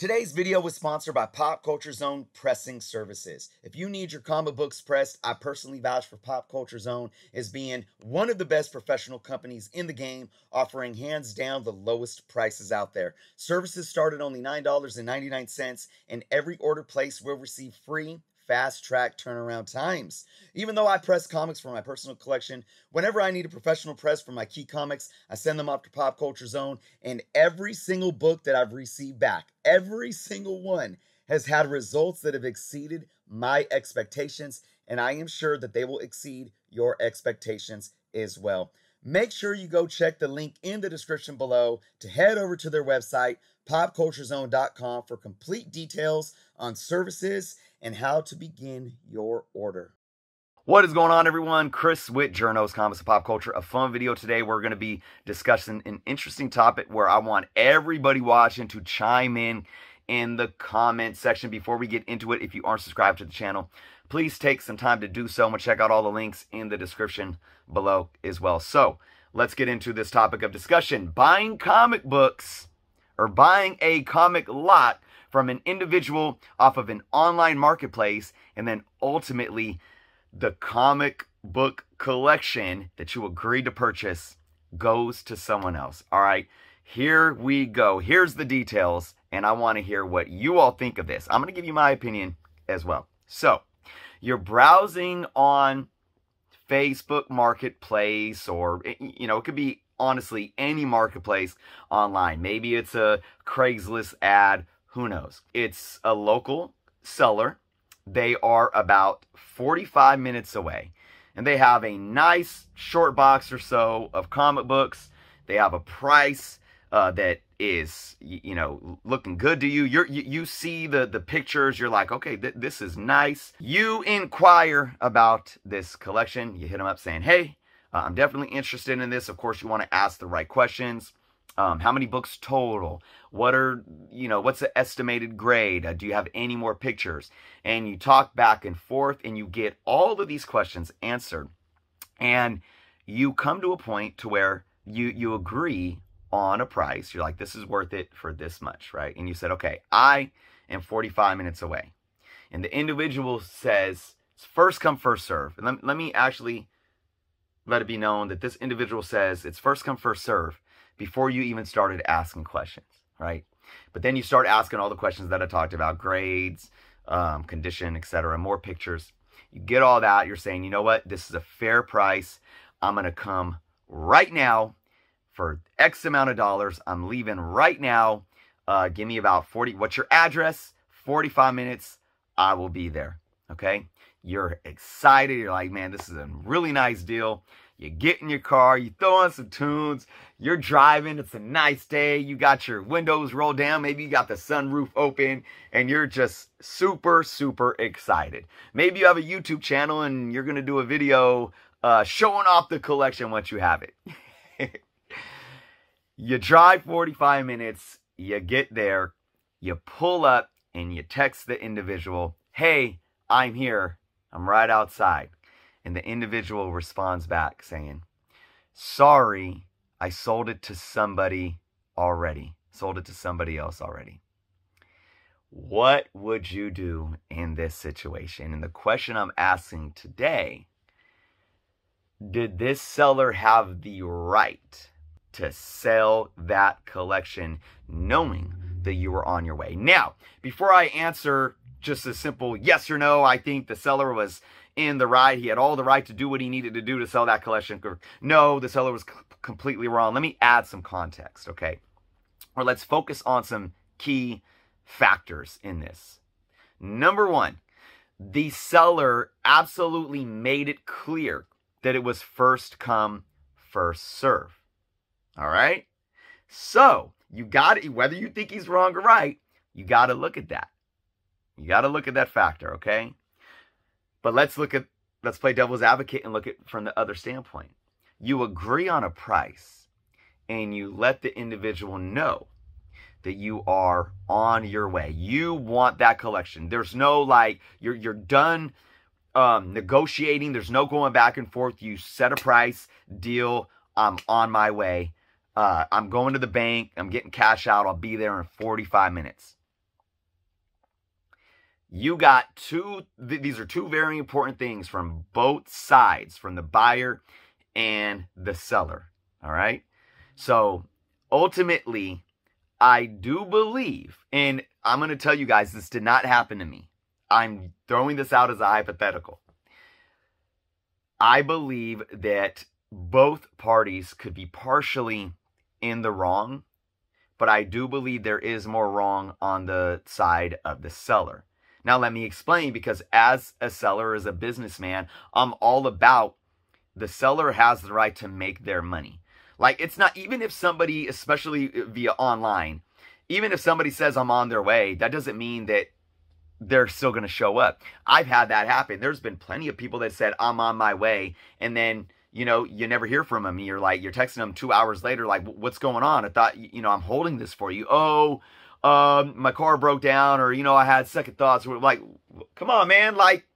Today's video was sponsored by Pop Culture Zone Pressing Services. If you need your comic books pressed, I personally vouch for Pop Culture Zone as being one of the best professional companies in the game, offering hands down the lowest prices out there. Services start at only $9.99, and every order placed will receive free fast track turnaround times. Even though I press comics for my personal collection, whenever I need a professional press for my key comics, I send them off to Pop Culture Zone, and every single book that I've received back, every single one, has had results that have exceeded my expectations, and I am sure that they will exceed your expectations as well. Make sure you go check the link in the description below to head over to their website, popculturezone.com, for complete details on services and how to begin your order. What is going on, everyone? Chris with Journos Comics and Pop Culture. A fun video today. We're going to be discussing an interesting topic where I want everybody watching to chime in the comment section. Before we get into it, if you aren't subscribed to the channel, please take some time to do so. I'm going to check out all the links in the description below as well. So let's get into this topic of discussion. Buying comic books or buying a comic lot from an individual off of an online marketplace, and then ultimately the comic book collection that you agreed to purchase goes to someone else. All right, here we go. Here's the details, and I want to hear what you all think of this. I'm going to give you my opinion as well. So you're browsing on Facebook Marketplace, or, you know, it could be honestly any marketplace online. Maybe it's a Craigslist ad. Who knows? It's a local seller. They are about 45 minutes away, and they have a nice short box or so of comic books. They have a price that is, you know, looking good to you. You see the pictures. You're like, okay, this is nice. You inquire about this collection. You hit them up saying, hey, I'm definitely interested in this. Of course, you want to ask the right questions. How many books total? What are, you know, what's the estimated grade? Do you have any more pictures? And you talk back and forth, and you get all of these questions answered. And you come to a point to where you agree on a price. You're like, this is worth it for this much, right? And you said, okay, I am 45 minutes away. And the individual says, it's first come, first serve. And let me actually let it be known that this individual says it's first come, first serve before you even started asking questions, right? But then you start asking all the questions that I talked about, grades, condition, etc., more pictures. You get all that. You're saying, you know what? This is a fair price. I'm going to come right now for X amount of dollars. I'm leaving right now. Give me about 40. What's your address? 45 minutes. I will be there. Okay? You're excited. You're like, man, this is a really nice deal. You get in your car, you throw on some tunes, you're driving, it's a nice day, you got your windows rolled down, maybe you got the sunroof open, and you're just super, super excited. Maybe you have a YouTube channel and you're going to do a video showing off the collection once you have it. You drive 45 minutes, you get there, you pull up, and you text the individual, hey, I'm here, I'm right outside. And the individual responds back saying, sorry, I sold it to somebody already. Sold it to somebody else already. What would you do in this situation? And the question I'm asking today, did this seller have the right to sell that collection knowing that you were on your way? Now, before I answer just a simple yes or no, I think the seller was in the right. He had all the right to do what he needed to do to sell that collection. No, the seller was completely wrong. Let me add some context, okay? Or let's focus on some key factors in this. Number one, the seller absolutely made it clear that it was first come, first serve. All right? So, you got it. Whether you think he's wrong or right, you got to look at that. You got to look at that factor, okay? But let's play devil's advocate and look at it from the other standpoint. You agree on a price, and you let the individual know that you are on your way. You want that collection. There's no, like, you're done negotiating. There's no going back and forth. You set a price, deal, I'm on my way. I'm going to the bank. I'm getting cash out. I'll be there in 45 minutes. you got these are two very important things from both sides, from the buyer and the seller. All right. So ultimately, I do believe, and I'm going to tell you guys, this did not happen to me. I'm throwing this out as a hypothetical. I believe that both parties could be partially in the wrong, but I do believe there is more wrong on the side of the seller. Now, let me explain, because as a seller, as a businessman, I'm all about the seller has the right to make their money. Like, it's not, even if somebody, especially via online, even if somebody says I'm on their way, that doesn't mean that they're still going to show up. I've had that happen. There's been plenty of people that said I'm on my way, and then, you know, you never hear from them. You're texting them 2 hours later, like, what's going on? I thought, you know, I'm holding this for you. Oh, my car broke down, or, you know, I had second thoughts. We're like, come on, man. Like,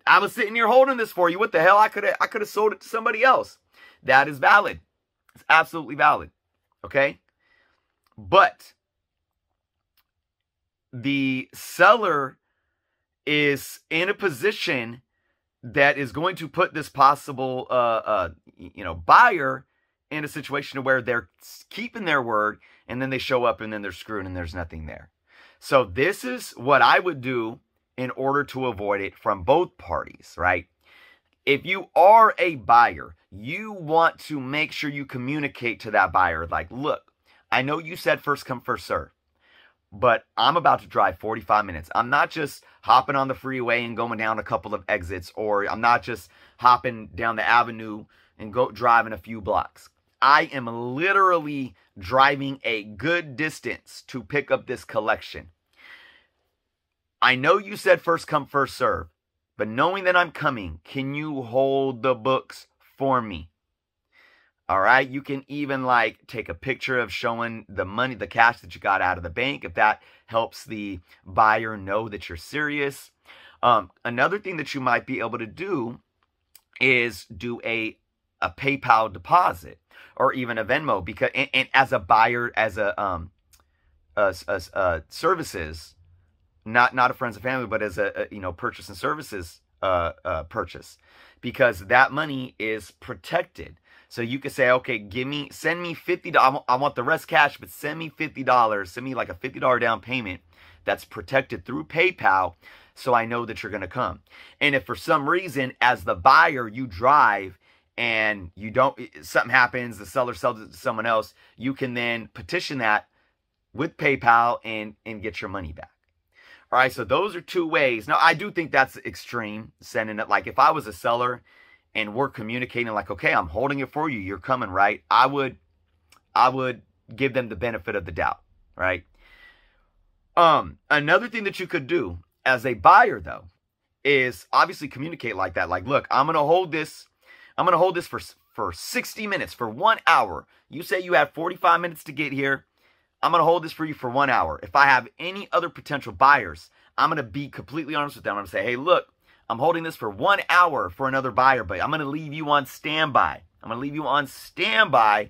I was sitting here holding this for you. What the hell? I could have sold it to somebody else. That is valid. It's absolutely valid. Okay. But the seller is in a position that is going to put this possible, you know, buyer in a situation where they're keeping their word, and then they show up and then they're screwed and there's nothing there. So this is what I would do in order to avoid it from both parties, right? If you are a buyer, you want to make sure you communicate to that buyer, like, look, I know you said first come, first serve, but I'm about to drive 45 minutes. I'm not just hopping on the freeway and going down a couple of exits, or I'm not just hopping down the avenue and driving a few blocks. I am literally driving a good distance to pick up this collection. I know you said first come, first serve, but knowing that I'm coming, can you hold the books for me? All right. You can even like take a picture of showing the money, the cash that you got out of the bank, if that helps the buyer know that you're serious. Another thing that you might be able to do is do a PayPal deposit, or even a Venmo, because and as a buyer, as a services, not a friends and family, but as a you know, purchase and services purchase, because that money is protected. So you could say, okay, send me $50. I want the rest cash, but send me $50. Send me like a $50 down payment that's protected through PayPal, so I know that you're going to come. And if for some reason, as the buyer, you drive and you don't, something happens, the seller sells it to someone else, you can then petition that with PayPal and get your money back. All right, so those are two ways. Now, I do think that's extreme, sending it. Like, if I was a seller and we're communicating like, okay, I'm holding it for you, you're coming, right? I would give them the benefit of the doubt, right? Another thing that you could do as a buyer, though, is obviously communicate like that. Like, look, I'm going to hold this for 60 minutes, for 1 hour. You say you have 45 minutes to get here. I'm going to hold this for you for 1 hour. If I have any other potential buyers, I'm going to be completely honest with them. I'm going to say, hey, look, I'm holding this for 1 hour for another buyer, but I'm going to leave you on standby. I'm going to leave you on standby.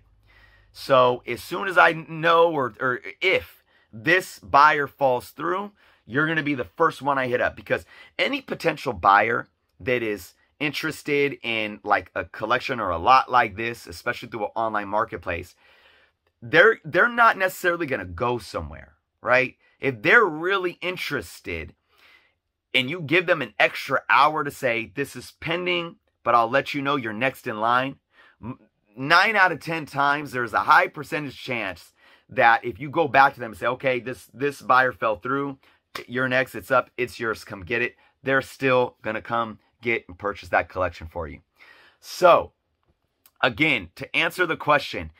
So as soon as I know, or if this buyer falls through, you're going to be the first one I hit up, because any potential buyer that is interested in like a collection or a lot like this, especially through an online marketplace, they're not necessarily going to go somewhere, right? If they're really interested and you give them an extra hour to say, this is pending, but I'll let you know you're next in line, 9 out of 10 times, there's a high percentage chance that if you go back to them and say, okay, this buyer fell through, you're next, it's up, it's yours, come get it, they're still going to come get and purchase that collection for you. So, again, to answer the question,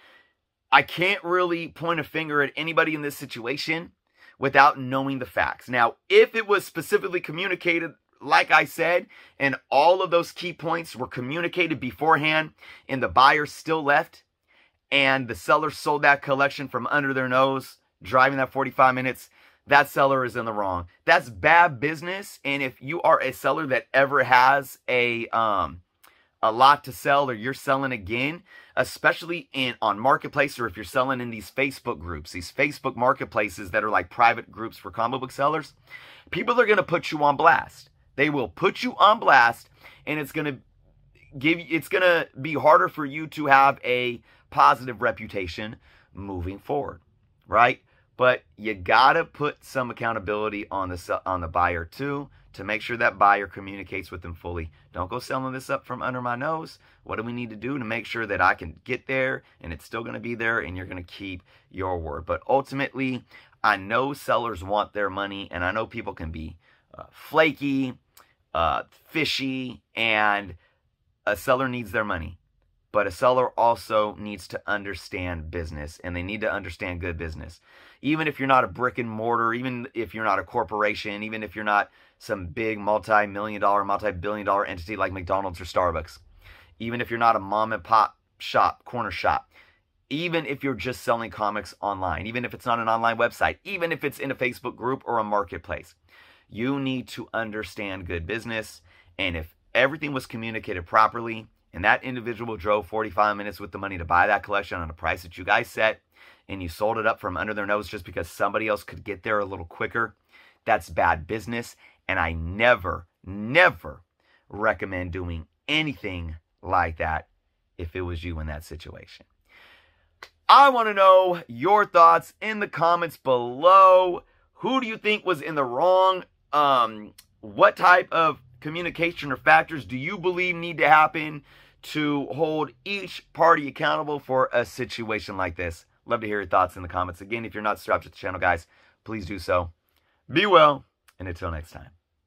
I can't really point a finger at anybody in this situation without knowing the facts. Now, if it was specifically communicated, like I said, and all of those key points were communicated beforehand, and the buyer still left, and the seller sold that collection from under their nose, driving that 45 minutes, that seller is in the wrong. That's bad business. And if you are a seller that ever has a a lot to sell or you're selling again, especially on Marketplace, or if you're selling in these Facebook groups, these Facebook marketplaces that are like private groups for comic book sellers, people are going to put you on blast. They will put you on blast, and it's going to be harder for you to have a positive reputation moving forward, right? But you got to put some accountability on the buyer too, to make sure that buyer communicates with them fully. Don't go selling this up from under my nose. What do we need to do to make sure that I can get there and it's still going to be there and you're going to keep your word? But ultimately, I know sellers want their money, and I know people can be flaky, fishy, and a seller needs their money. But a seller also needs to understand business, and they need to understand good business. Even if you're not a brick and mortar, even if you're not a corporation, even if you're not some big multi-million-dollar, multi-billion-dollar entity like McDonald's or Starbucks, even if you're not a mom-and-pop shop, corner shop, even if you're just selling comics online, even if it's not an online website, even if it's in a Facebook group or a marketplace, you need to understand good business. And if everything was communicated properly, and that individual drove 45 minutes with the money to buy that collection on a price that you guys set, and you sold it up from under their nose just because somebody else could get there a little quicker, that's bad business. And I never, never recommend doing anything like that if it was you in that situation. I want to know your thoughts in the comments below. Who do you think was in the wrong? What type of communication or factors do you believe need to happen to hold each party accountable for a situation like this? Love to hear your thoughts in the comments. Again, if you're not subscribed to the channel, guys, please do so. Be well, and until next time.